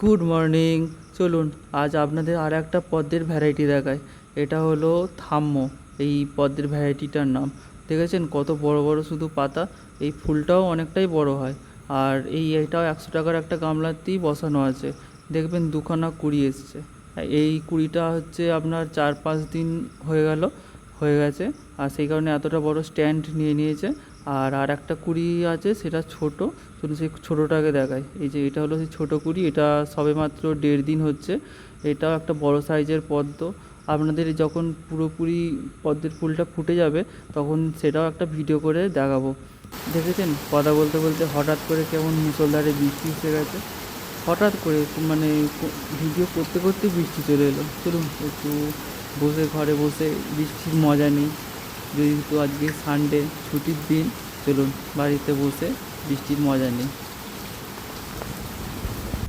Good morning. চলুন আজ আপনাদের আর একটা পদ্মের ভ্যারাইটি দেখায়। এটা হলো থাম্মো। এই পদ্মের ভ্যারাইটিটার নাম দেখেছেন কত বড় বড় শুধু পাতা, এই ফুলটাও অনেকটাই বড় হয়। আর এটাও 100 টাকার একটা গামলাতেই বসানো আছে। দেখবেন দুখানা কুড়ি এসছে। এই কুড়িটা হচ্ছে আপনার 4-5 দিন হয়ে গেছে। আর সেই কারণে এতটা বড় স্ট্যান্ড নিয়ে নিয়েছে। আর একটা কুড়ি আছে, সেটা ছোট। চলুন সেই ছোটোটাকে দেখাই। এই যে এটা হলো সেই ছোটো কুড়ি, এটা সবেমাত্র 1.5 দিন হচ্ছে। এটাও একটা বড় সাইজের পদ্ম। আপনাদের যখন পুরোপুরি পদ্মের ফুলটা ফুটে যাবে তখন সেটাও একটা ভিডিও করে দেখাবো। দেখেছেন কথা বলতে বলতে হঠাৎ করে কেমন মুষলধারে বৃষ্টি এসে গেছে। হঠাৎ করে মানে ভিডিও করতে করতে বৃষ্টি চলে এলো। চলুন একটু ঘরে বসে বৃষ্টির মজা নিই। যেহেতু আজকে সানডে, ছুটির দিন, চলুন বাড়িতে বসে বৃষ্টির মজা নিই।